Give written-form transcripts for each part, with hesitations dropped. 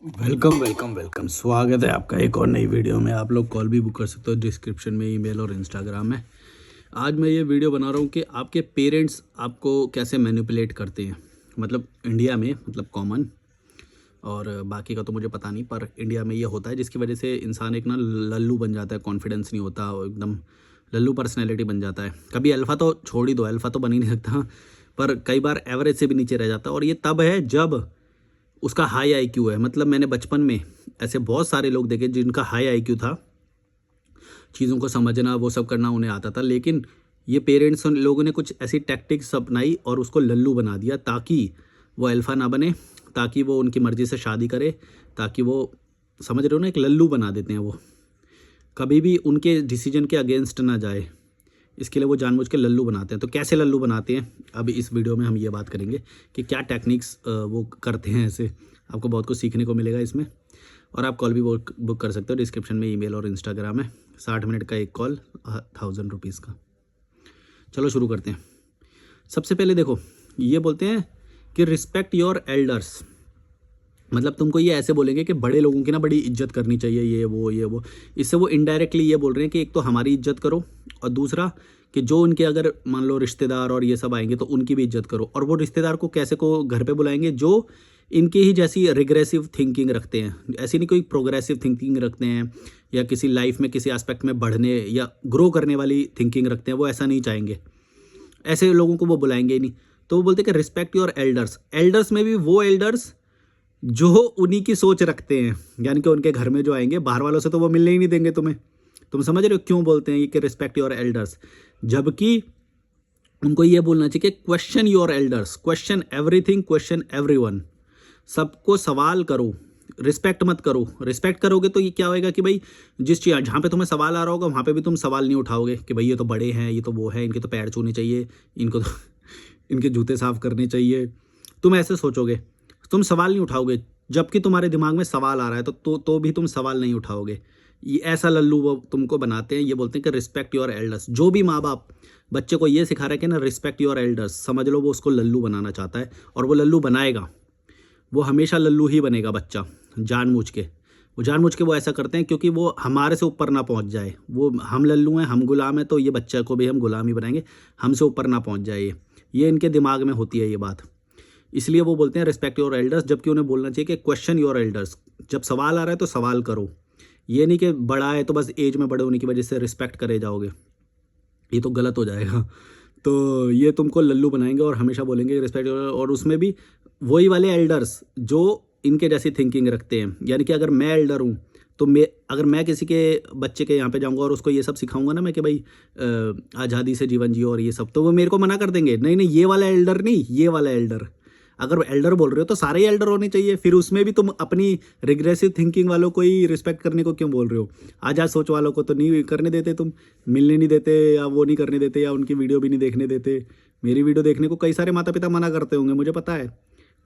Welcome welcome welcome, स्वागत है आपका एक और नई वीडियो में। आप लोग कॉल भी बुक कर सकते हो डिस्क्रिप्शन में, ईमेल और इंस्टाग्राम में। आज मैं ये वीडियो बना रहा हूँ कि आपके पेरेंट्स आपको कैसे मैनिपुलेट करते हैं। मतलब इंडिया में, मतलब कॉमन, और बाकी का तो मुझे पता नहीं, पर इंडिया में ये होता है जिसकी वजह से इंसान एक ना लल्लू बन जाता है, कॉन्फिडेंस नहीं होता, और एकदम लल्लू पर्सनैलिटी बन जाता है। कभी अल्फ़ा तो छोड़ ही दो, अल्फ़ा तो बन ही नहीं सकता, पर कई बार एवरेज से भी नीचे रह जाता है। और ये तब है जब उसका हाई आईक्यू है। मतलब मैंने बचपन में ऐसे बहुत सारे लोग देखे जिनका हाई आईक्यू था, चीज़ों को समझना, वो सब करना उन्हें आता था, लेकिन ये पेरेंट्स लोगों ने कुछ ऐसी टैक्टिक्स अपनाई और उसको लल्लू बना दिया ताकि वो अल्फ़ा ना बने, ताकि वो उनकी मर्ज़ी से शादी करे, ताकि वो, समझ रहे हो ना, एक लल्लू बना देते हैं। वो कभी भी उनके डिसीजन के अगेंस्ट ना जाए, इसके लिए वो जानबूझ के लल्लू बनाते हैं। तो कैसे लल्लू बनाते हैं, अब इस वीडियो में हम ये बात करेंगे कि क्या टेक्निक्स वो करते हैं। ऐसे आपको बहुत कुछ सीखने को मिलेगा इसमें। और आप कॉल भी बुक कर सकते हो, डिस्क्रिप्शन में ईमेल और इंस्टाग्राम है। 60 मिनट का एक कॉल, 1000 रुपीज़ का। चलो शुरू करते हैं। सबसे पहले देखो, ये बोलते हैं कि रिस्पेक्ट योर एल्डर्स। मतलब तुमको ये ऐसे बोलेंगे कि बड़े लोगों की ना बड़ी इज्जत करनी चाहिए, ये वो। इससे वो इनडायरेक्टली ये बोल रहे हैं कि एक तो हमारी इज्जत करो, और दूसरा कि जो उनके अगर मान लो रिश्तेदार और ये सब आएंगे तो उनकी भी इज्जत करो। और वो रिश्तेदार को कैसे को घर पे बुलाएंगे, जो इनकी ही जैसी रिग्रेसिव थिंकिंग रखते हैं। ऐसी नहीं कोई प्रोग्रेसिव थिंकिंग रखते हैं, या किसी लाइफ में किसी एस्पेक्ट में बढ़ने या ग्रो करने वाली थिंकिंग रखते हैं, वो ऐसा नहीं चाहेंगे। ऐसे लोगों को वो बुलाएंगे ही नहीं। तो वो बोलते हैं कि रिस्पेक्ट योर एल्डर्स। एल्डर्स में भी वो एल्डर्स जो उन्हीं की सोच रखते हैं, यानी कि उनके घर में जो आएंगे, बाहर वालों से तो वो मिलने ही नहीं देंगे तुम्हें। तुम समझ रहे हो क्यों बोलते हैं ये कि रिस्पेक्ट योर एल्डर्स, जबकि उनको ये बोलना चाहिए कि question your elders, question everything, question everyone. सबको सवाल करो, रिस्पेक्ट मत करो। रिस्पेक्ट करोगे तो ये क्या होएगा कि भाई जिस चीज़ जहाँ पे तुम्हें सवाल आ रहा होगा वहाँ पे भी तुम सवाल नहीं उठाओगे कि भाई ये तो बड़े हैं, ये तो वो है, इनके तो पैर छूने चाहिए, इनको तो इनके जूते साफ करने चाहिए। तुम ऐसे सोचोगे, तुम सवाल नहीं उठाओगे। जबकि तुम्हारे दिमाग में सवाल आ रहा है तो भी तुम सवाल नहीं उठाओगे। ये ऐसा लल्लू वो तुमको बनाते हैं। ये बोलते हैं कि रिस्पेक्ट योर एल्डर्स। जो भी माँ बाप बच्चे को ये सिखा रहे हैं कि ना रिस्पेक्ट योर एल्डर्स, समझ लो वो उसको लल्लू बनाना चाहता है, और वो लल्लू बनाएगा। वो हमेशा लल्लू ही बनेगा बच्चा, जानबूझ के वो ऐसा करते हैं क्योंकि वो हमारे से ऊपर ना पहुंच जाए। वो, हम लल्लू हैं, हम गुलाम हैं, तो ये बच्चा को भी हम गुलाम ही बनाएंगे, हमसे ऊपर ना पहुंच जाए। ये इनके दिमाग में होती है ये बात। इसलिए वो बोलते हैं रिस्पेक्ट योर एल्डर्स, जबकि उन्हें बोलना चाहिए कि क्वेश्चन योर एल्डर्स। जब सवाल आ रहा है तो सवाल करो। ये नहीं कि बड़ा है तो बस एज में बड़े होने की वजह से रिस्पेक्ट करे जाओगे, ये तो गलत हो जाएगा। तो ये तुमको लल्लू बनाएंगे और हमेशा बोलेंगे रिस्पेक्ट। और उसमें भी वही वाले एल्डर्स जो इनके जैसी थिंकिंग रखते हैं। यानी कि अगर मैं एल्डर हूँ तो अगर मैं किसी के बच्चे के यहाँ पे जाऊँगा और उसको ये सब सिखाऊंगा ना मैं कि भाई आज़ादी से जीवन जियो और ये सब, तो वो मेरे को मना कर देंगे, नहीं नहीं ये वाला एल्डर नहीं, ये वाला एल्डर। अगर एल्डर बोल रहे हो तो सारे ही एल्डर होने चाहिए। फिर उसमें भी तुम अपनी रिग्रेसिव थिंकिंग वालों को ही रिस्पेक्ट करने को क्यों बोल रहे हो? आज़ाद सोच वालों को तो नहीं करने देते, तुम मिलने नहीं देते, या वो नहीं करने देते, या उनकी वीडियो भी नहीं देखने देते। मेरी वीडियो देखने को कई सारे माता पिता मना करते होंगे, मुझे पता है।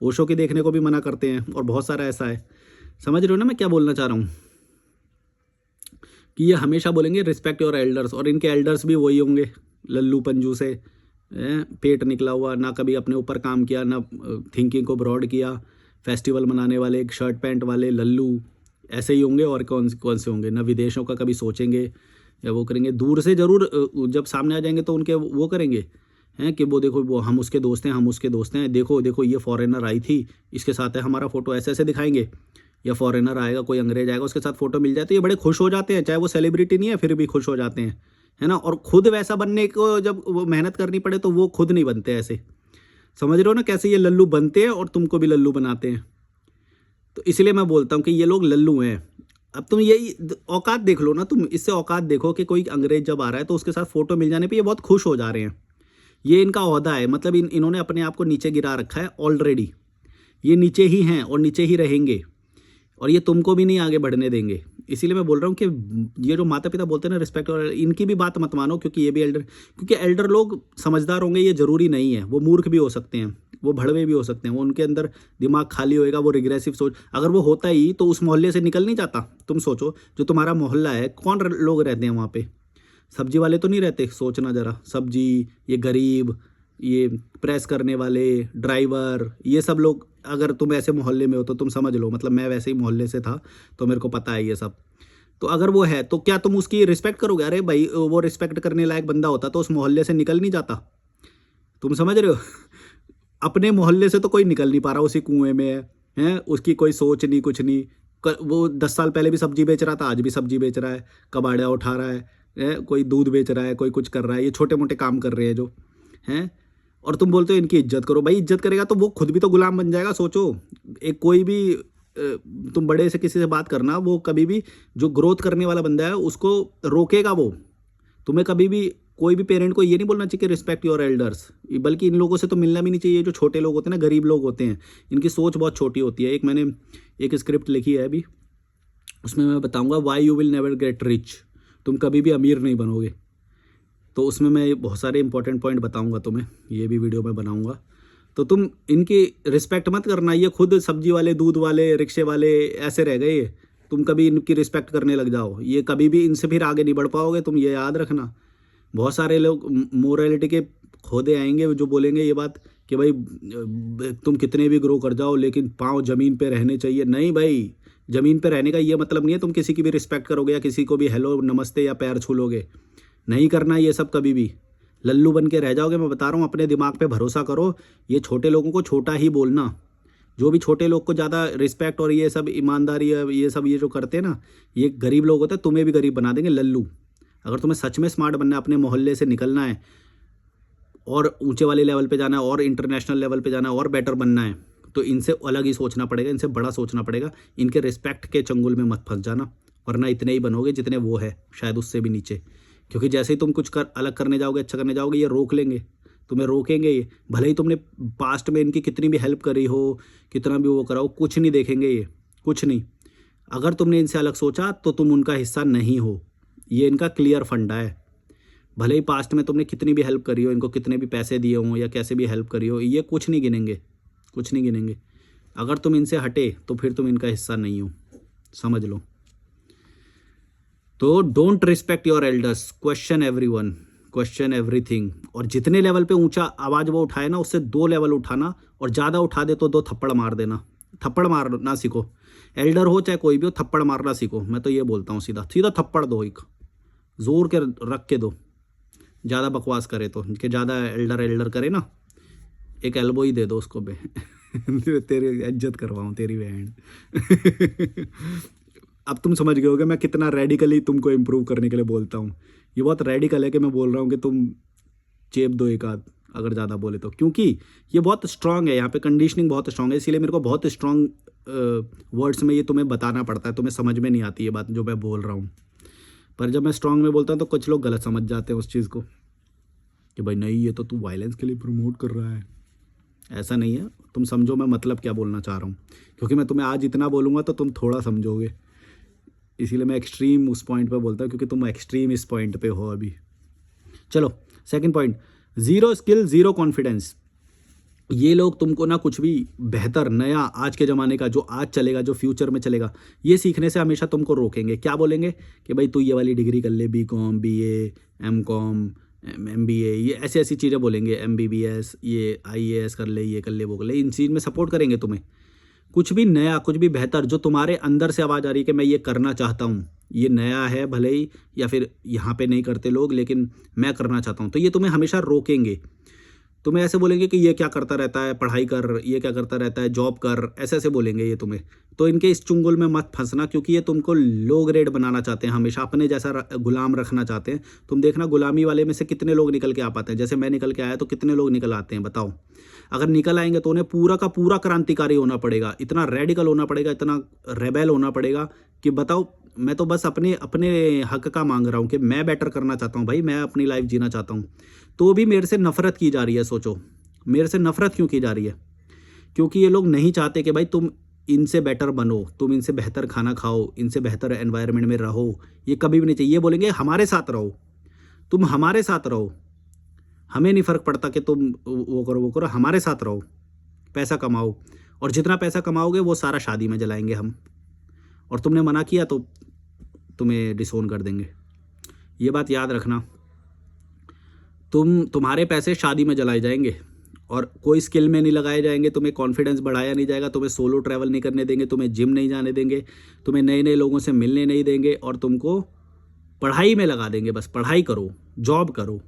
ओशो की देखने को भी मना करते हैं, और बहुत सारा ऐसा है। समझ रहे हो ना मैं क्या बोलना चाह रहा हूँ? कि ये हमेशा बोलेंगे रिस्पेक्ट योर एल्डर्स, और इनके एल्डर्स भी वही होंगे, लल्लू पंजू से पेट निकला हुआ, ना कभी अपने ऊपर काम किया, ना थिंकिंग को ब्रॉड किया, फेस्टिवल मनाने वाले, एक शर्ट पैंट वाले लल्लू ऐसे ही होंगे। और कौन से होंगे? ना विदेशों का कभी सोचेंगे या वो करेंगे। दूर से ज़रूर जब सामने आ जाएंगे तो उनके वो करेंगे हैं कि वो देखो, वो हम उसके दोस्त हैं, हम उसके दोस्त हैं, देखो देखो ये फॉरेनर आई थी, इसके साथ है हमारा फ़ोटो, ऐसे ऐसे दिखाएंगे। या फॉरेनर आएगा, कोई अंग्रेज आएगा, उसके साथ फ़ोटो मिल जाए तो ये बड़े खुश हो जाते हैं, चाहे वो सेलिब्रिटी नहीं है फिर भी खुश हो जाते हैं, है ना। और खुद वैसा बनने को जब वो मेहनत करनी पड़े तो वो खुद नहीं बनते ऐसे। समझ रहे हो ना कैसे ये लल्लू बनते हैं और तुमको भी लल्लू बनाते हैं। तो इसलिए मैं बोलता हूँ कि ये लोग लल्लू हैं। अब तुम यही औकात देख लो ना, तुम इससे औकात देखो कि कोई अंग्रेज जब आ रहा है तो उसके साथ फ़ोटो मिल जाने पर ये बहुत खुश हो जा रहे हैं। ये इनका ओहदा है, मतलब इन्होंने अपने आप को नीचे गिरा रखा है ऑलरेडी। ये नीचे ही हैं और नीचे ही रहेंगे, और ये तुमको भी नहीं आगे बढ़ने देंगे। इसीलिए मैं बोल रहा हूँ कि ये जो माता पिता बोलते हैं ना रिस्पेक्ट, और इनकी भी बात मत मानो, क्योंकि ये भी क्योंकि एल्डर लोग समझदार होंगे ये ज़रूरी नहीं है। वो मूर्ख भी हो सकते हैं, वो भड़वे भी हो सकते हैं, वो उनके अंदर दिमाग खाली होएगा, वो रिग्रेसिव सोच। अगर वो होता ही तो उस मोहल्ले से निकल नहीं जाता। तुम सोचो, जो तुम्हारा मोहल्ला है, कौन लोग रहते हैं वहाँ पे? सब्जी वाले तो नहीं रहते? सोचना ज़रा, सब्जी, ये गरीब, ये प्रेस करने वाले, ड्राइवर, ये सब लोग, अगर तुम ऐसे मोहल्ले में हो तो तुम समझ लो, मतलब मैं वैसे ही मोहल्ले से था तो मेरे को पता है ये सब। तो अगर वो है तो क्या तुम उसकी रिस्पेक्ट करोगे? अरे भाई वो रिस्पेक्ट करने लायक बंदा होता तो उस मोहल्ले से निकल नहीं जाता। तुम समझ रहे हो? अपने मोहल्ले से तो कोई निकल नहीं पा रहा, उसी कुएं में है, उसकी कोई सोच नहीं, कुछ नहीं। वो 10 साल पहले भी सब्जी बेच रहा था, आज भी सब्जी बेच रहा है, कबाड़ा उठा रहा है, कोई दूध बेच रहा है, कोई कुछ कर रहा है, ये छोटे मोटे काम कर रहे हैं जो हैं। और तुम बोलते हो इनकी इज्जत करो। भाई इज्जत करेगा तो वो खुद भी तो गुलाम बन जाएगा। सोचो, एक कोई भी तुम बड़े से किसी से बात करना, वो कभी भी जो ग्रोथ करने वाला बंदा है उसको रोकेगा वो। तुम्हें कभी भी कोई भी पेरेंट को ये नहीं बोलना चाहिए कि रिस्पेक्ट योर एल्डर्स, बल्कि इन लोगों से तो मिलना भी नहीं चाहिए। जो छोटे लोग होते हैं ना, गरीब लोग होते हैं, इनकी सोच बहुत छोटी होती है। एक मैंने एक स्क्रिप्ट लिखी है अभी, उसमें मैं बताऊंगा why you will never get rich, तुम कभी भी अमीर नहीं बनोगे। तो उसमें मैं बहुत सारे इंपॉर्टेंट पॉइंट बताऊंगा तुम्हें, ये भी वीडियो में बनाऊंगा। तो तुम इनकी रिस्पेक्ट मत करना। ये खुद सब्जी वाले, दूध वाले, रिक्शे वाले ऐसे रह गए, तुम कभी इनकी रिस्पेक्ट करने लग जाओ, ये कभी भी इनसे फिर आगे नहीं बढ़ पाओगे। तुम ये याद रखना। बहुत सारे लोग मोरालिटी के खोदे आएंगे जो बोलेंगे ये बात कि भाई तुम कितने भी ग्रो कर जाओ लेकिन पाँव ज़मीन पे रहने चाहिए। नहीं भाई, ज़मीन पे रहने का ये मतलब नहीं है तुम किसी की भी रिस्पेक्ट करोगे या किसी को भी हेलो नमस्ते या पैर छू लोगे। नहीं करना ये सब कभी भी, लल्लू बन के रह जाओगे। मैं बता रहा हूँ, अपने दिमाग पे भरोसा करो। ये छोटे लोगों को छोटा ही बोलना। जो भी छोटे लोग को ज़्यादा रिस्पेक्ट और ये सब ईमानदारी, ये सब ये जो करते हैं ना, ये गरीब लोग होते हैं, तुम्हें भी गरीब बना देंगे लल्लू। अगर तुम्हें सच में स्मार्ट बनना है, अपने मोहल्ले से निकलना है और ऊंचे वाले लेवल पे जाना है और इंटरनेशनल लेवल पे जाना है और बेटर बनना है, तो इनसे अलग ही सोचना पड़ेगा, इनसे बड़ा सोचना पड़ेगा। इनके रिस्पेक्ट के चंगुल में मत फंस जाना, वरना इतने ही बनोगे जितने वो है, शायद उससे भी नीचे। क्योंकि जैसे ही तुम कुछ अलग करने जाओगे, अच्छा करने जाओगे, ये रोक लेंगे, तुम्हें रोकेंगे ये। भले ही तुमने पास्ट में इनकी कितनी भी हेल्प करी हो, कितना भी वो कराओ, कुछ नहीं देखेंगे ये, कुछ नहीं। अगर तुमने इनसे अलग सोचा तो तुम उनका हिस्सा नहीं हो, ये इनका क्लियर फंडा है। भले ही पास्ट में तुमने कितनी भी हेल्प करी हो, इनको कितने भी पैसे दिए हों या कैसे भी हेल्प करी हो, ये कुछ नहीं गिनेंगे, कुछ नहीं गिनेंगे। अगर तुम इनसे हटे तो फिर तुम इनका हिस्सा नहीं हो, समझ लो। तो don't respect your elders, question everyone, question everything. और जितने लेवल पे ऊंचा आवाज़ वो उठाए ना, उससे 2 लेवल उठाना, और ज़्यादा उठा दे तो 2 थप्पड़ मार देना। थप्पड़ मारना सीखो, एल्डर हो चाहे कोई भी हो, थप्पड़ मारना सीखो। मैं तो ये बोलता हूँ, सीधा सीधा थप्पड़ दो, एक जोर के रख के दो। ज़्यादा बकवास करे तो, कि ज़्यादा एल्डर एल्डर करे ना, एक एल्बो ही दे दो उसको बे। तेरी इज्जत करवाऊँ तेरी बहन। अब तुम समझ गए होगे मैं कितना रेडिकली तुमको इम्प्रूव करने के लिए बोलता हूँ। ये बहुत रेडिकल है कि मैं बोल रहा हूँ कि तुम चेप दो एक आध, अगर ज़्यादा बोले तो, क्योंकि ये बहुत स्ट्रांग है, यहाँ पे कंडीशनिंग बहुत स्ट्रांग है। इसीलिए मेरे को बहुत स्ट्रांग वर्ड्स में ये तुम्हें बताना पड़ता है, तुम्हें समझ में नहीं आती ये बात जो मैं बोल रहा हूँ। पर जब मैं स्ट्रांग में बोलता हूँ तो कुछ लोग गलत समझ जाते हैं उस चीज़ को, कि भाई नहीं ये तो तू वायलेंस के लिए प्रमोट कर रहा है। ऐसा नहीं है, तुम समझो मैं मतलब क्या बोलना चाह रहा हूँ। क्योंकि मैं तुम्हें आज इतना बोलूँगा तो तुम थोड़ा समझोगे, इसीलिए मैं एक्सट्रीम उस पॉइंट पे बोलता हूँ, क्योंकि तुम एक्सट्रीम इस पॉइंट पे हो अभी। चलो सेकंड पॉइंट, 0 स्किल 0 कॉन्फिडेंस। ये लोग तुमको ना कुछ भी बेहतर नया आज के ज़माने का, जो आज चलेगा, जो फ्यूचर में चलेगा, ये सीखने से हमेशा तुमको रोकेंगे। क्या बोलेंगे कि भाई तू ये वाली डिग्री कर ले, BCom, BA, MCom, MBA, ये ऐसी ऐसी चीज़ें बोलेंगे, MBBS, ये IAS कर ले, ये कर ले, वो कर ले। इन चीज़ में सपोर्ट करेंगे तुम्हें। कुछ भी नया, कुछ भी बेहतर जो तुम्हारे अंदर से आवाज़ आ रही है कि मैं ये करना चाहता हूँ, ये नया है भले ही, या फिर यहाँ पे नहीं करते लोग लेकिन मैं करना चाहता हूँ, तो ये तुम्हें हमेशा रोकेंगे। तुम्हें ऐसे बोलेंगे कि ये क्या करता रहता है, पढ़ाई कर, ये क्या करता रहता है, जॉब कर, ऐसे ऐसे बोलेंगे ये तुम्हें। तो इनके इस चुंगल में मत फंसना, क्योंकि ये तुमको लो ग्रेड बनाना चाहते हैं, हमेशा अपने जैसा गुलाम रखना चाहते हैं। तुम देखना गुलामी वाले में से कितने लोग निकल के आ पाते हैं। जैसे मैं निकल के आया तो कितने लोग निकल आते हैं बताओ। अगर निकल आएंगे तो उन्हें पूरा का पूरा क्रांतिकारी होना पड़ेगा, इतना रेडिकल होना पड़ेगा, इतना रेबेल होना पड़ेगा कि बताओ। मैं तो बस अपने अपने हक का मांग रहा हूँ कि मैं बेटर करना चाहता हूँ भाई, मैं अपनी लाइफ जीना चाहता हूँ। तो भी मेरे से नफरत की जा रही है। सोचो मेरे से नफरत क्यों की जा रही है? क्योंकि ये लोग नहीं चाहते कि भाई तुम इनसे बेटर बनो, तुम इनसे बेहतर खाना खाओ, इनसे बेहतर एनवायरनमेंट में रहो। ये कभी भी नहीं चाहिए। ये बोलेंगे हमारे साथ रहो, तुम हमारे साथ रहो, हमें नहीं फ़र्क पड़ता कि तुम वो करो वो करो, हमारे साथ रहो, पैसा कमाओ, और जितना पैसा कमाओगे वो सारा शादी में जलाएंगे हम, और तुमने मना किया तो तुम्हें डिसोन कर देंगे। ये बात याद रखना। तुम्हारे पैसे शादी में जलाए जाएंगे और कोई स्किल में नहीं लगाए जाएंगे, तुम्हें कॉन्फिडेंस बढ़ाया नहीं जाएगा, तुम्हें सोलो ट्रैवल नहीं करने देंगे, तुम्हें जिम नहीं जाने देंगे, तुम्हें नए नए लोगों से मिलने नहीं देंगे और तुमको पढ़ाई में लगा देंगे। बस पढ़ाई करो, जॉब करो,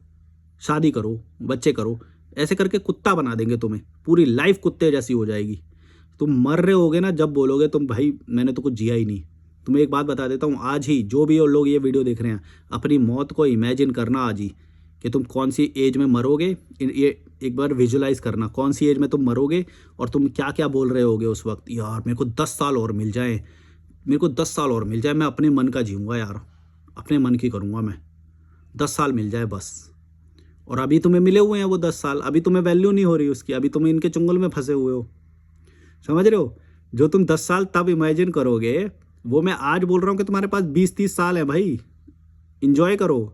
शादी करो, बच्चे करो, ऐसे करके कुत्ता बना देंगे तुम्हें। पूरी लाइफ कुत्ते जैसी हो जाएगी। तुम मर रहे होगे ना, जब बोलोगे तुम भाई मैंने तो कुछ जिया ही नहीं। तुम्हें एक बात बता देता हूँ, आज ही जो भी लोग ये वीडियो देख रहे हैं, अपनी मौत को इमेजिन करना आज ही कि तुम कौन सी एज में मरोगे। ये एक बार विजुलाइज करना कौन सी एज में तुम मरोगे और तुम क्या क्या बोल रहे होगे उस वक्त। यार मेरे को 10 साल और मिल जाए, मेरे को 10 साल और मिल जाए, मैं अपने मन का जीऊँगा यार, अपने मन की करूँगा मैं, 10 साल मिल जाए बस। और अभी तुम्हें मिले हुए हैं वो 10 साल, अभी तुम्हें वैल्यू नहीं हो रही उसकी, अभी तुम इनके चुंगल में फंसे हुए हो। समझ रहे हो? जो तुम 10 साल तब इमेजिन करोगे, वो मैं आज बोल रहा हूँ कि तुम्हारे पास 20-30 साल है भाई, इंजॉय करो।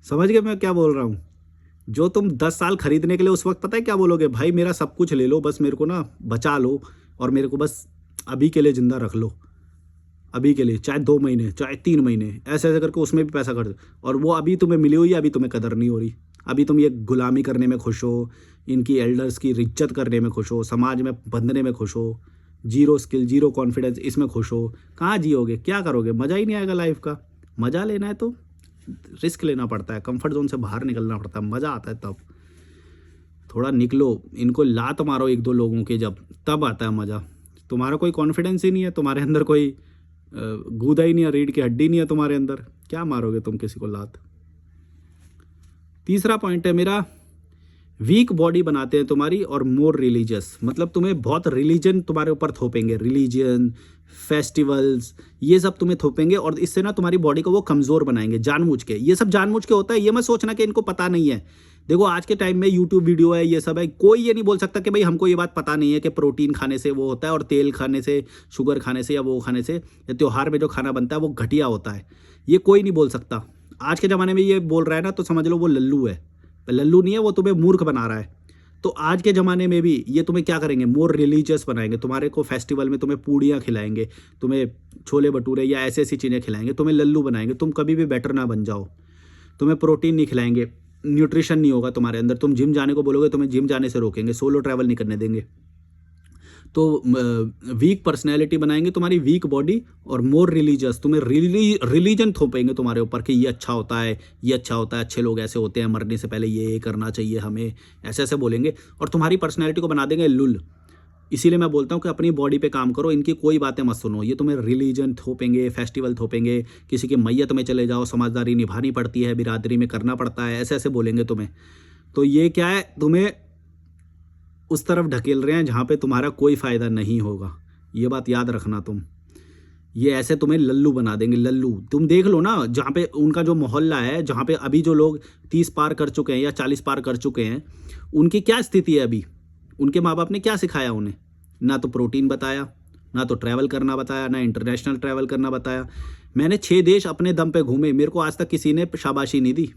समझ गए मैं क्या बोल रहा हूँ? जो तुम 10 साल खरीदने के लिए उस वक्त पता है क्या बोलोगे, भाई मेरा सब कुछ ले लो, बस मेरे को ना बचा लो और मेरे को बस अभी के लिए ज़िंदा रख लो, अभी के लिए, चाहे 2 महीने चाहे 3 महीने, ऐसे ऐसे करके उसमें भी पैसा खर्च। और वो अभी तुम्हें मिली हुई है, अभी तुम्हें कदर नहीं हो रही, अभी तुम ये गुलामी करने में खुश हो, इनकी एल्डर्स की इज्जत करने में खुश हो, समाज में बंधने में खुश हो, जीरो स्किल जीरो कॉन्फिडेंस इसमें खुश हो। कहाँ जियोगे, क्या करोगे? मज़ा ही नहीं आएगा लाइफ का। मज़ा लेना है तो रिस्क लेना पड़ता है, कंफर्ट जोन से बाहर निकलना पड़ता है, मज़ा आता है तब। थोड़ा निकलो, इनको लात मारो 1-2 लोगों के, जब तब आता है मज़ा। तुम्हारा कोई कॉन्फिडेंस ही नहीं है, तुम्हारे अंदर कोई गूदा ही नहीं है, रीढ़ की हड्डी नहीं है तुम्हारे अंदर, क्या मारोगे तुम किसी को लात। तीसरा पॉइंट है मेरा, वीक बॉडी बनाते हैं तुम्हारी और मोर रिलीजियस। मतलब तुम्हें बहुत रिलीजन तुम्हारे ऊपर थोपेंगे, रिलीजन, फेस्टिवल्स, ये सब तुम्हें थोपेंगे और इससे ना तुम्हारी बॉडी को वो कमज़ोर बनाएंगे जानबूझ के। ये सब जानबूझ के होता है, ये मत सोचना कि इनको पता नहीं है। देखो आज के टाइम में यूट्यूब वीडियो है, ये सब है, कोई ये नहीं बोल सकता कि भाई हमको ये बात पता नहीं है कि प्रोटीन खाने से वो होता है और तेल खाने से, शुगर खाने से या वो खाने से, या त्योहार में जो खाना बनता है वो घटिया होता है। ये कोई नहीं बोल सकता। आज के ज़माने में ये बोल रहा है ना, तो समझ लो वो लल्लू है। लल्लू नहीं है, वो तुम्हें मूर्ख बना रहा है। तो आज के ज़माने में भी ये तुम्हें क्या करेंगे, मोर रिलीजियस बनाएंगे। तुम्हारे को फेस्टिवल में तुम्हें पूड़ियाँ खिलाएंगे, तुम्हें छोले भटूरे या ऐसी ऐसी चीज़ें खिलाएंगे, तुम्हें लल्लू बनाएंगे। तुम कभी भी बेटर ना बन जाओ। तुम्हें प्रोटीन नहीं खिलाएंगे, न्यूट्रिशन नहीं होगा तुम्हारे अंदर। तुम जिम जाने को बोलोगे, तुम्हें जिम जाने से रोकेंगे, सोलो ट्रैवल नहीं करने देंगे। तो वीक पर्सनैलिटी बनाएंगे तुम्हारी, वीक बॉडी और मोर रिलीजियस। तुम्हें रिलीजन थोपेंगे तुम्हारे ऊपर कि ये अच्छा होता है, ये अच्छा होता है, अच्छे लोग ऐसे होते हैं, मरने से पहले ये करना चाहिए हमें, ऐसे ऐसे बोलेंगे और तुम्हारी पर्सनैलिटी को बना देंगे लुल। इसीलिए मैं बोलता हूँ कि अपनी बॉडी पे काम करो, इनकी कोई बातें मत सुनो। ये तुम्हें रिलीजन थोपेंगे, फेस्टिवल थोपेंगे, किसी की मैयत में चले जाओ, समझदारी निभानी पड़ती है, बिरादरी में करना पड़ता है, ऐसे ऐसे बोलेंगे तुम्हें। तो ये क्या है, तुम्हें उस तरफ ढकेल रहे हैं जहाँ पे तुम्हारा कोई फ़ायदा नहीं होगा। ये बात याद रखना तुम। ये ऐसे तुम्हें लल्लू बना देंगे, लल्लू। तुम देख लो ना, जहाँ पे उनका जो मोहल्ला है, जहाँ पे अभी जो लोग 30 पार कर चुके हैं या 40 पार कर चुके हैं, उनकी क्या स्थिति है अभी। उनके माँ बाप ने क्या सिखाया उन्हें? ना तो प्रोटीन बताया, ना तो ट्रैवल करना बताया, ना इंटरनेशनल ट्रैवल करना बताया। मैंने 6 देश अपने दम पे घूमे, मेरे को आज तक किसी ने शाबाशी नहीं दी।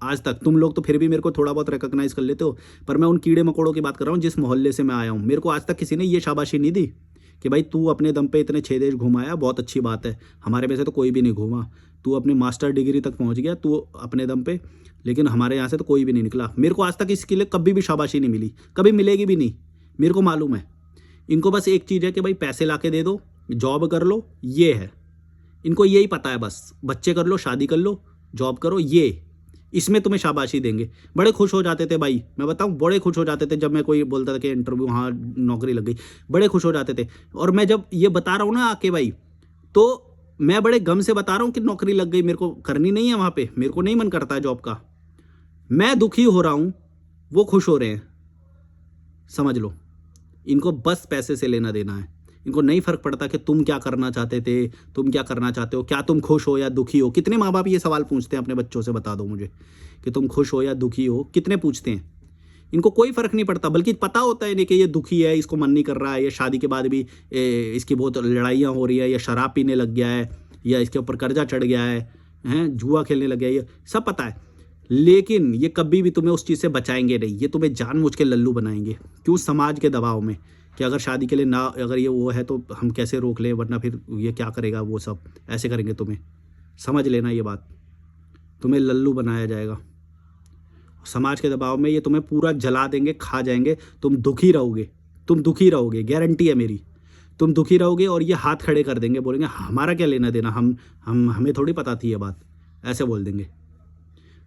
आज तक तुम लोग तो फिर भी मेरे को थोड़ा बहुत रिकॉग्नाइज कर लेते हो, पर मैं उन कीड़े मकोड़ों की बात कर रहा हूँ जिस मोहल्ले से मैं आया हूँ। मेरे को आज तक किसी ने ये शाबाशी नहीं दी कि भाई तू अपने दम पे इतने 6 देश घुमाया, बहुत अच्छी बात है। हमारे में से तो कोई भी नहीं घूमा, तू अपनी मास्टर डिग्री तक पहुँच गया तू अपने दम पे, लेकिन हमारे यहाँ से तो कोई भी नहीं निकला। मेरे को आज तक इसके लिए कभी भी शाबाशी नहीं मिली, कभी मिलेगी भी नहीं। मेरे को मालूम है इनको बस एक चीज़ है कि भाई पैसे ला के दे दो, जॉब कर लो, ये है इनको, यही पता है बस। बच्चे कर लो, शादी कर लो, जॉब करो, ये इसमें तुम्हें शाबाशी देंगे। बड़े खुश हो जाते थे भाई, मैं बताऊं, बड़े खुश हो जाते थे जब मैं कोई बोलता था कि इंटरव्यू, हाँ नौकरी लग गई, बड़े खुश हो जाते थे। और मैं जब ये बता रहा हूँ ना आके भाई, तो मैं बड़े गम से बता रहा हूँ कि नौकरी लग गई, मेरे को करनी नहीं है वहाँ पे, मेरे को नहीं मन करता है जॉब का, मैं दुखी हो रहा हूँ, वो खुश हो रहे हैं। समझ लो, इनको बस पैसे से लेना देना है। इनको नहीं फ़र्क पड़ता कि तुम क्या करना चाहते थे, तुम क्या करना चाहते हो, क्या तुम खुश हो या दुखी हो। कितने माँ बाप ये सवाल पूछते हैं अपने बच्चों से, बता दो मुझे कि तुम खुश हो या दुखी हो, कितने पूछते हैं। इनको कोई फ़र्क नहीं पड़ता, बल्कि पता होता है नहीं कि ये दुखी है, इसको मन नहीं कर रहा है, या शादी के बाद भी इसकी बहुत लड़ाइयाँ हो रही है, या शराब पीने लग गया है, या इसके ऊपर कर्जा चढ़ गया है, जुआ खेलने लग गया है, ये सब पता है। लेकिन ये कभी भी तुम्हें उस चीज़ से बचाएंगे नहीं, ये तुम्हें जानबूझ के लल्लू बनाएंगे। क्यों? समाज के दबाव में, कि अगर शादी के लिए ना, अगर ये वो है तो हम कैसे रोक लें, वरना फिर ये क्या करेगा, वो सब ऐसे करेंगे तुम्हें। समझ लेना ये बात, तुम्हें लल्लू बनाया जाएगा। समाज के दबाव में ये तुम्हें पूरा जला देंगे, खा जाएंगे, तुम दुखी रहोगे, तुम दुखी रहोगे, गारंटी है मेरी। तुम दुखी रहोगे और ये हाथ खड़े कर देंगे, बोलेंगे हमारा क्या लेना देना, हमें थोड़ी पता थी ये बात, ऐसे बोल देंगे।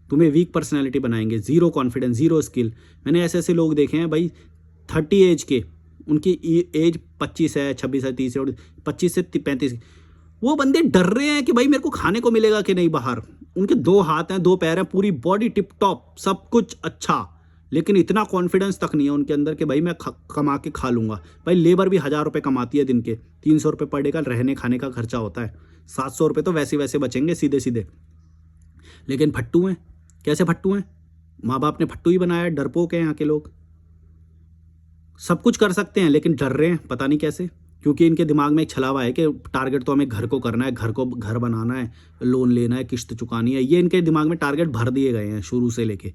तुम्हें वीक पर्सनैलिटी बनाएंगे, ज़ीरो कॉन्फिडेंस, ज़ीरो स्किल। मैंने ऐसे ऐसे लोग देखे हैं भाई 30 एज के, उनकी एज 25 है, 26 है, 30 है, 25 से 35, वो बंदे डर रहे हैं कि भाई मेरे को खाने को मिलेगा कि नहीं बाहर। उनके 2 हाथ हैं, 2 पैर हैं, पूरी बॉडी टिप टॉप, सब कुछ अच्छा, लेकिन इतना कॉन्फिडेंस तक नहीं है उनके अंदर कि भाई मैं कमा के खा लूँगा। भाई लेबर भी 1000 रुपये कमाती है दिन के, 300 रुपये पर डे का रहने खाने का खर्चा होता है, 700 रुपये तो वैसे वैसे बचेंगे सीधे सीधे। लेकिन फट्टू हैं। कैसे फट्टू हैं? माँ बाप ने फट्टू ही बनाया, डरपोक हैं यहाँ के लोग। सब कुछ कर सकते हैं लेकिन डर रहे हैं, पता नहीं कैसे, क्योंकि इनके दिमाग में एक छलावा है कि टारगेट तो हमें घर को करना है, घर बनाना है, लोन लेना है, किस्त चुकानी है, ये इनके दिमाग में टारगेट भर दिए गए हैं शुरू से लेके।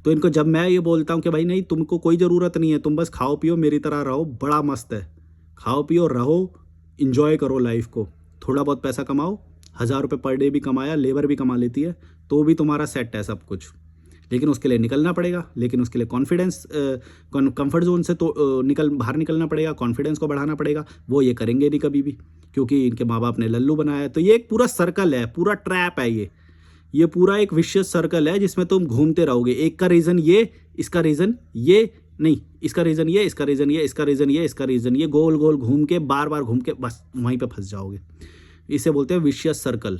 तो इनको जब मैं ये बोलता हूँ कि भाई नहीं, तुमको कोई ज़रूरत नहीं है, तुम बस खाओ पियो, मेरी तरह रहो, बड़ा मस्त है, खाओ पियो रहो, इंजॉय करो लाइफ को, थोड़ा बहुत पैसा कमाओ, 1000 रुपये पर डे भी कमाया, लेबर भी कमा लेती है, तो भी तुम्हारा सेट है सब कुछ। लेकिन उसके लिए निकलना पड़ेगा, लेकिन उसके लिए कॉन्फिडेंस, कंफर्ट जोन से तो बाहर निकलना पड़ेगा, कॉन्फिडेंस को बढ़ाना पड़ेगा। वो ये करेंगे नहीं कभी भी, क्योंकि इनके माँ बाप ने लल्लू बनाया है। तो ये एक पूरा सर्कल है, पूरा ट्रैप है ये पूरा एक विशियस सर्कल है जिसमें तुम घूमते रहोगे। एक का रीज़न ये, इसका रीज़न ये नहीं, इसका रीज़न ये, इसका रीज़न ये, इसका रीज़न ये, इसका रीज़न ये, गोल गोल घूम के, बार बार घूम के बस वहीं पे फंस जाओगे। इसे बोलते हैं विशियस सर्कल।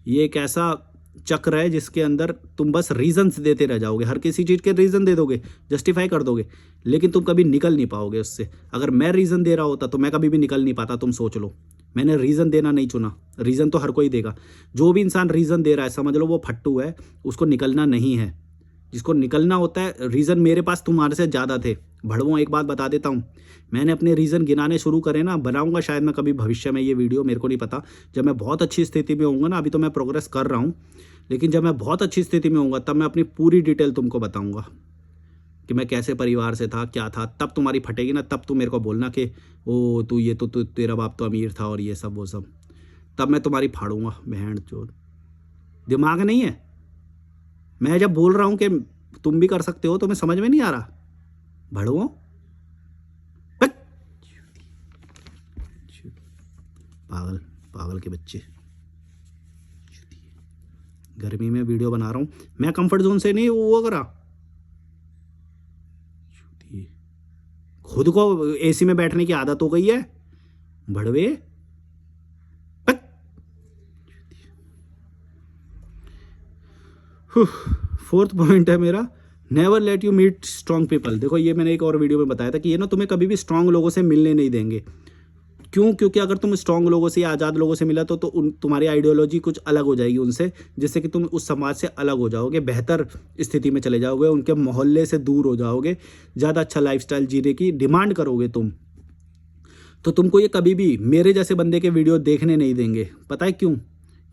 ये एक ऐसा चक्र है जिसके अंदर तुम बस रीजंस देते रह जाओगे, हर किसी चीज़ के रीज़न दे दोगे, जस्टिफाई कर दोगे, लेकिन तुम कभी निकल नहीं पाओगे उससे। अगर मैं रीज़न दे रहा होता तो मैं कभी भी निकल नहीं पाता। तुम सोच लो, मैंने रीज़न देना नहीं चुना, रीज़न तो हर कोई देगा। जो भी इंसान रीज़न दे रहा है समझ लो वो फट्टू है, उसको निकलना नहीं है। जिसको निकलना होता है, रीज़न मेरे पास तुम्हारे से ज़्यादा थे। भड़वों, एक बात बता देता हूँ, मैंने अपने रीज़न गिनाने शुरू करे ना, बनाऊंगा शायद मैं कभी भविष्य में ये वीडियो, मेरे को नहीं पता, जब मैं बहुत अच्छी स्थिति में होऊंगा ना, अभी तो मैं प्रोग्रेस कर रहा हूँ, लेकिन जब मैं बहुत अच्छी स्थिति में होऊंगा तब मैं अपनी पूरी डिटेल तुमको बताऊंगा कि मैं कैसे परिवार से था, क्या था। तब तुम्हारी फटेगी ना, तब तुम मेरे को बोलना कि ओ तू ये तो तेरा बाप तो अमीर था और ये सब वो सब, तब मैं तुम्हारी फाड़ूंगा। बहन चोद, दिमाग नहीं है। मैं जब बोल रहा हूँ कि तुम भी कर सकते हो तो मैं समझ में नहीं आ रहा। भड़ुओ, पागल पागल के बच्चे। गर्मी में वीडियो बना रहा हूँ मैं, कंफर्ट जोन से नहीं वो करा, खुद को एसी में बैठने की आदत हो गई है। भड़वे, फोर्थ पॉइंट है मेरा, never let you meet strong people. देखो ये मैंने एक और वीडियो में बताया था कि ये ना तुम्हें कभी भी स्ट्रॉन्ग लोगों से मिलने नहीं देंगे। क्यों? क्योंकि अगर तुम स्ट्रॉन्ग लोगों से या आज़ाद लोगों से मिला तो तुम्हारी आइडियोलॉजी कुछ अलग हो जाएगी उनसे, जिससे कि तुम उस समाज से अलग हो जाओगे, बेहतर स्थिति में चले जाओगे, उनके मोहल्ले से दूर हो जाओगे, ज़्यादा अच्छा लाइफस्टाइल जीने की डिमांड करोगे तुम। तो तुमको ये कभी भी मेरे जैसे बंदे के वीडियो देखने नहीं देंगे। पता है क्यों?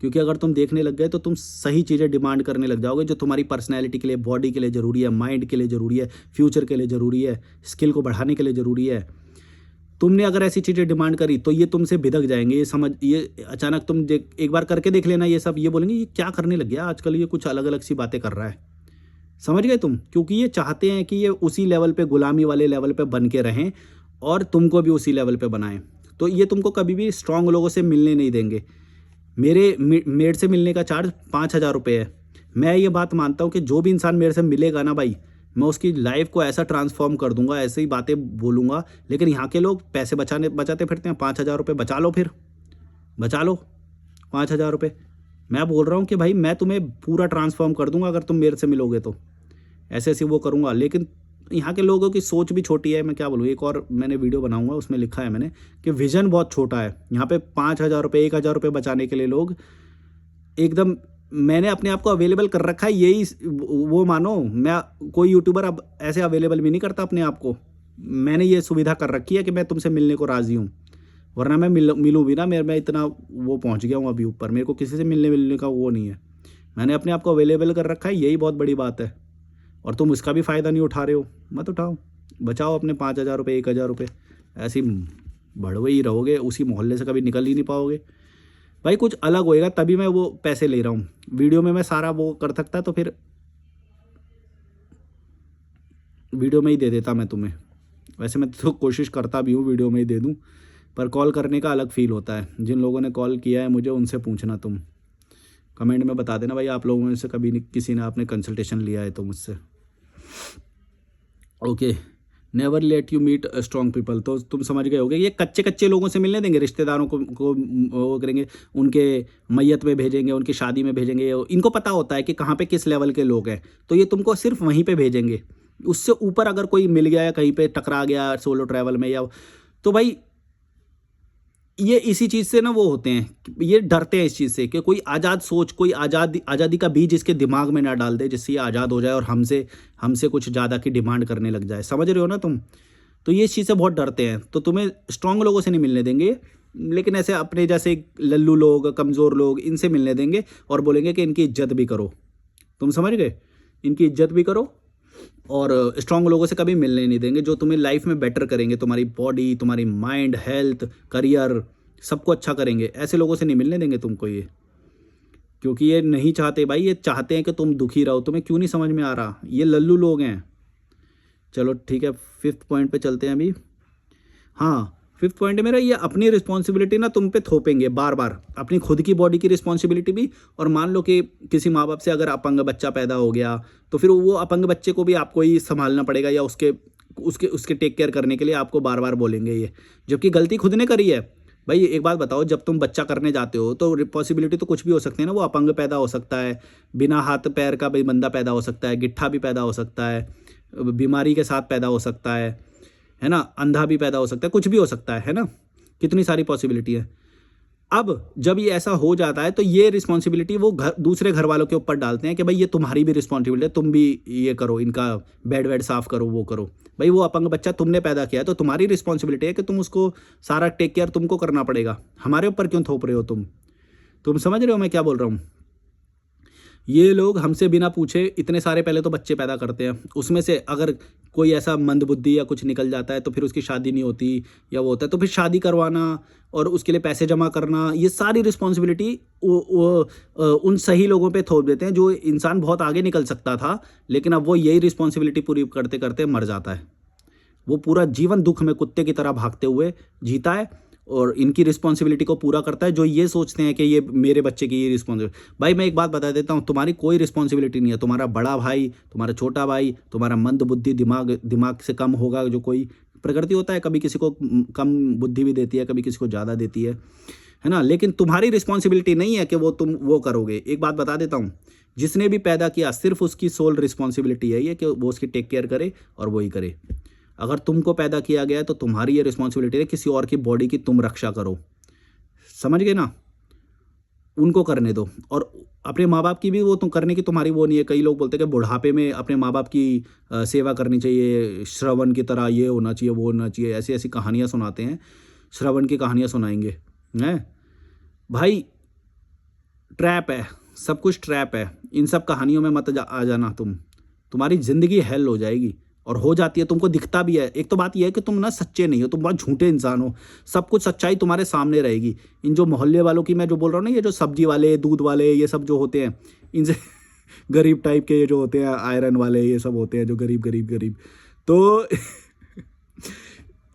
क्योंकि अगर तुम देखने लग गए तो तुम सही चीज़ें डिमांड करने लग जाओगे, जो तुम्हारी पर्सनैलिटी के लिए, बॉडी के लिए ज़रूरी है, माइंड के लिए ज़रूरी है, फ्यूचर के लिए ज़रूरी है, स्किल को बढ़ाने के लिए ज़रूरी है। तुमने अगर ऐसी चीज़ें डिमांड करी तो ये तुमसे भिदक जाएंगे। ये अचानक तुम एक बार करके देख लेना ये सब, ये बोलेंगे ये क्या करने लग गया आजकल, ये कुछ अलग अलग सी बातें कर रहा है। समझ गए तुम? क्योंकि ये चाहते हैं कि ये उसी लेवल पे, गुलामी वाले लेवल पे बन के रहें और तुमको भी उसी लेवल पे बनाएं। तो ये तुमको कभी भी स्ट्रांग लोगों से मिलने नहीं देंगे। मेरे से मिलने का चार्ज 5000 रुपये है। मैं ये बात मानता हूँ कि जो भी इंसान मेरे से मिलेगा ना भाई, मैं उसकी लाइफ को ऐसा ट्रांसफॉर्म कर दूंगा, ऐसे ही बातें बोलूँगा। लेकिन यहाँ के लोग पैसे बचाते फिरते हैं। 5000 रुपये बचा लो, फिर बचा लो 5000 रुपये। मैं बोल रहा हूँ कि भाई मैं तुम्हें पूरा ट्रांसफॉर्म कर दूंगा अगर तुम मेरे से मिलोगे तो, ऐसे ऐसे वो करूँगा। लेकिन यहाँ के लोगों की सोच भी छोटी है। मैं क्या बोलूँ, एक और मैंने वीडियो बनाऊंगा, उसमें लिखा है मैंने कि विजन बहुत छोटा है। यहाँ पे 5000 रुपये, 1000 रुपये बचाने के लिए लोग एकदम, मैंने अपने आप को अवेलेबल कर रखा है। यही वो मानो, मैं कोई यूट्यूबर अब ऐसे अवेलेबल भी नहीं करता अपने आप को। मैंने ये सुविधा कर रखी है कि मैं तुमसे मिलने को राज़ी हूँ, वरना मैं मिलूँ भी ना, मैं इतना वो पहुँच गया हूँ अभी ऊपर, मेरे को किसी से मिलने का वो नहीं है। मैंने अपने आप को अवेलेबल कर रखा है, यही बहुत बड़ी बात है। और तुम इसका भी फ़ायदा नहीं उठा रहे हो। मत उठाओ, बचाओ अपने 5000 रुपये, 1000 रुपये। ऐसे बढ़वे ही रहोगे, उसी मोहल्ले से कभी निकल ही नहीं पाओगे। भाई कुछ अलग होएगा तभी मैं वो पैसे ले रहा हूँ। वीडियो में मैं सारा वो कर सकता तो फिर वीडियो में ही दे देता मैं तुम्हें। वैसे मैं तो कोशिश करता भी हूँ वीडियो में ही दे दूँ, पर कॉल करने का अलग फ़ील होता है। जिन लोगों ने कॉल किया है मुझे उनसे पूछना तुम, कमेंट में बता देना भाई आप लोगों में से कभी किसी ने आपने कंसल्टेशन लिया है तो मुझसे। Okay, never let you meet strong people, तो तुम समझ गए होगे। ये कच्चे कच्चे लोगों से मिलने देंगे, रिश्तेदारों को वो करेंगे, उनके मैयत में भेजेंगे, उनकी शादी में भेजेंगे। इनको पता होता है कि कहाँ पे किस लेवल के लोग हैं, तो ये तुमको सिर्फ वहीं पे भेजेंगे। उससे ऊपर अगर कोई मिल गया या कहीं पे टकरा गया सोलो ट्रैवल में या, तो भाई ये इसी चीज़ से ना वो होते हैं, ये डरते हैं इस चीज़ से कि कोई आज़ाद सोच, कोई आज़ादी का बीज इसके दिमाग में ना डाल दे जिससे ये आज़ाद हो जाए और हमसे हमसे कुछ ज़्यादा की डिमांड करने लग जाए। समझ रहे हो ना तुम? तो ये इस चीज़ से बहुत डरते हैं, तो तुम्हें स्ट्रांग लोगों से नहीं मिलने देंगे, लेकिन ऐसे अपने जैसे लल्लू लोग, कमज़ोर लोग, इनसे मिलने देंगे और बोलेंगे कि इनकी इज्जत भी करो। तुम समझ गए? इनकी इज्जत भी करो और स्ट्रांग लोगों से कभी मिलने नहीं देंगे, जो तुम्हें लाइफ में बेटर करेंगे, तुम्हारी बॉडी, तुम्हारी माइंड, हेल्थ, करियर, सबको अच्छा करेंगे। ऐसे लोगों से नहीं मिलने देंगे तुमको ये, क्योंकि ये नहीं चाहते भाई, ये चाहते हैं कि तुम दुखी रहो। तुम्हें क्यों नहीं समझ में आ रहा? ये लल्लू लोग हैं। चलो ठीक है, 5th पॉइंट पे चलते हैं अभी। हाँ, 5th पॉइंट है मेरा, ये अपनी रिस्पॉन्सिबिलिटी ना तुम पे थोपेंगे बार बार, अपनी खुद की बॉडी की रिस्पॉन्सिबिलिटी भी। और मान लो कि किसी माँ बाप से अगर अपंग बच्चा पैदा हो गया, तो फिर वो अपंग बच्चे को भी आपको ही संभालना पड़ेगा, या उसके उसके उसके टेक केयर करने के लिए आपको बार बार बोलेंगे ये, जबकि गलती खुद ने करी है। भाई एक बात बताओ, जब तुम बच्चा करने जाते हो तो पॉसिबिलिटी तो कुछ भी हो सकती है ना, वो अपंग पैदा हो सकता है, बिना हाथ पैर का भी बंदा पैदा हो सकता है, गिट्ठा भी पैदा हो सकता है, बीमारी के साथ पैदा हो सकता है ना, अंधा भी पैदा हो सकता है, कुछ भी हो सकता है ना, कितनी सारी पॉसिबिलिटी है। अब जब ये ऐसा हो जाता है तो ये रिस्पॉन्सिबिलिटी वो दूसरे घर वालों के ऊपर डालते हैं कि भाई ये तुम्हारी भी रिस्पॉन्सिबिलिटी है, तुम भी ये करो, इनका बेड वेड साफ करो, वो करो। भाई वो अपंग बच्चा तुमने पैदा किया है तो तुम्हारी रिस्पॉन्सिबिलिटी है कि तुम उसको सारा टेक केयर तुमको करना पड़ेगा। हमारे ऊपर क्यों थोप रहे हो तुम समझ रहे हो मैं क्या बोल रहा हूँ? ये लोग हमसे बिना पूछे इतने सारे पहले तो बच्चे पैदा करते हैं, उसमें से अगर कोई ऐसा मंदबुद्धि या कुछ निकल जाता है तो फिर उसकी शादी नहीं होती या वो होता है, तो फिर शादी करवाना और उसके लिए पैसे जमा करना, ये सारी रिस्पॉन्सिबिलिटी उन सही लोगों पे थोप देते हैं, जो इंसान बहुत आगे निकल सकता था, लेकिन अब वो यही रिस्पॉन्सिबिलिटी पूरी करते करते मर जाता है। वो पूरा जीवन दुख में कुत्ते की तरह भागते हुए जीता है और इनकी रिस्पॉन्सिबिलिटी को पूरा करता है, जो ये सोचते हैं कि ये मेरे बच्चे की ये रिस्पॉन्सिबिलिटी। भाई मैं एक बात बता देता हूँ, तुम्हारी कोई रिस्पॉन्सिबिलिटी नहीं है। तुम्हारा बड़ा भाई, तुम्हारा छोटा भाई, तुम्हारा मंद बुद्धि दिमाग से कम होगा, जो कोई प्रकृति होता है, कभी किसी को कम बुद्धि भी देती है, कभी किसी को ज़्यादा देती है ना, लेकिन तुम्हारी रिस्पॉन्सिबिलिटी नहीं है कि तुम वो करोगे। एक बात बता देता हूँ, जिसने भी पैदा किया सिर्फ उसकी सोल रिस्पॉन्सिबिलिटी है ये कि वो उसकी टेक केयर करे और वही करे। अगर तुमको पैदा किया गया है तो तुम्हारी ये रिस्पॉन्सिबिलिटी है किसी और की बॉडी की तुम रक्षा करो। समझ गए ना? उनको करने दो। और अपने माँ बाप की भी वो तुम करने की तुम्हारी वो नहीं है। कई लोग बोलते हैं कि बुढ़ापे में अपने माँ बाप की सेवा करनी चाहिए, श्रवण की तरह ये होना चाहिए, वो होना चाहिए, ऐसी ऐसी कहानियाँ सुनाते हैं। श्रवण की कहानियाँ सुनाएंगे हैं भाई, ट्रैप है, सब कुछ ट्रैप है। इन सब कहानियों में मत आ जाना तुम्हारी ज़िंदगी हेल हो जाएगी, और हो जाती है, तुमको दिखता भी है। एक तो बात यह है कि तुम ना सच्चे नहीं हो, तुम बहुत झूठे इंसान हो। सब कुछ सच्चाई तुम्हारे सामने रहेगी। इन जो मोहल्ले वालों की मैं जो बोल रहा हूँ ना, ये जो सब्जी वाले, दूध वाले, ये सब जो होते हैं, इनसे गरीब टाइप के ये जो होते हैं, आयरन वाले, ये सब होते हैं जो गरीब तो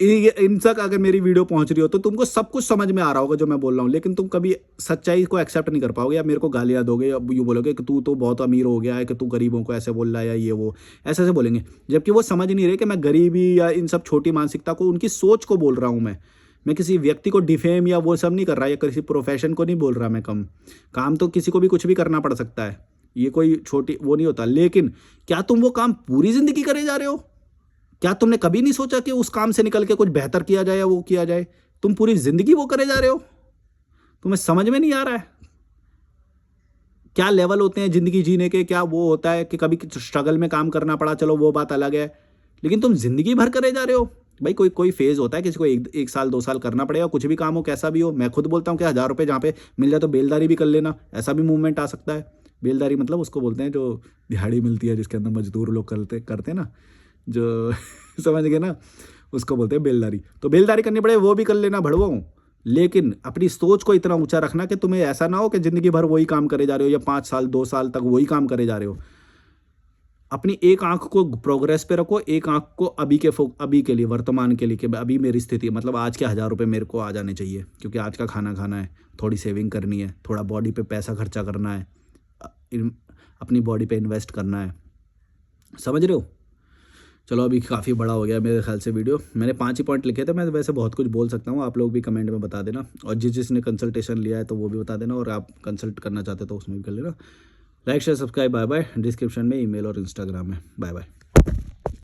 इन तक अगर मेरी वीडियो पहुंच रही हो तो तुमको सब कुछ समझ में आ रहा होगा जो मैं बोल रहा हूँ, लेकिन तुम कभी सच्चाई को एक्सेप्ट नहीं कर पाओगे, या मेरे को गालियाँ दोगे, या यूँ बोलोगे कि तू तो बहुत अमीर हो गया है, कि तू गरीबों को ऐसे बोल रहा है, या ये वो ऐसे ऐसे बोलेंगे, जबकि वो समझ नहीं रहे कि मैं गरीबी या इन सब छोटी मानसिकता को, उनकी सोच को बोल रहा हूँ। मैं किसी व्यक्ति को डिफेम या वो सब नहीं कर रहा, या किसी प्रोफेशन को नहीं बोल रहा मैं कम। काम तो किसी को भी कुछ भी करना पड़ सकता है, ये कोई छोटी वो नहीं होता। लेकिन क्या तुम वो काम पूरी ज़िंदगी करे जा रहे हो? क्या तुमने कभी नहीं सोचा कि उस काम से निकल के कुछ बेहतर किया जाए या वो किया जाए? तुम पूरी जिंदगी वो करे जा रहे हो। तुम्हें समझ में नहीं आ रहा है क्या लेवल होते हैं जिंदगी जीने के? क्या वो होता है कि कभी स्ट्रगल में काम करना पड़ा, चलो वो बात अलग है, लेकिन तुम जिंदगी भर करे जा रहे हो। भाई कोई फेज होता है, किसी को एक साल 2 साल करना पड़ेगा, कुछ भी काम हो, कैसा भी हो। मैं खुद बोलता हूँ कि 1000 रुपये जहाँ पे मिल जाए तो बेलदारी भी कर लेना, ऐसा भी मूवमेंट आ सकता है। बेलदारी मतलब उसको बोलते हैं जो दिहाड़ी मिलती है, जिसके अंदर मजदूर लोग करते हैं ना, जो समझ गए ना, उसको बोलते हैं बेलदारी। तो बेलदारी करनी पड़े, वो भी कर लेना भड़वों, लेकिन अपनी सोच को इतना ऊंचा रखना कि तुम्हें ऐसा ना हो कि ज़िंदगी भर वही काम करे जा रहे हो, या 5 साल 2 साल तक वही काम करे जा रहे हो। अपनी एक आंख को प्रोग्रेस पे रखो, एक आंख को अभी के लिए, वर्तमान के लिए, कि अभी मेरी स्थिति मतलब आज के 1000 रुपये मेरे को आ जाने चाहिए, क्योंकि आज का खाना खाना है, थोड़ी सेविंग करनी है, थोड़ा बॉडी पे पैसा खर्चा करना है, अपनी बॉडी पे इन्वेस्ट करना है। समझ रहे हो? चलो अभी काफ़ी बड़ा हो गया मेरे ख्याल से वीडियो। मैंने 5 ही पॉइंट लिखे थे, मैं वैसे बहुत कुछ बोल सकता हूँ, आप लोग भी कमेंट में बता देना, और जिसने कंसल्टेशन लिया है तो वो भी बता देना, और आप कंसल्ट करना चाहते हो तो उसमें भी कर लेना। Like share subscribe, bye bye. Description में ईमेल और इंस्टाग्राम है। Bye bye.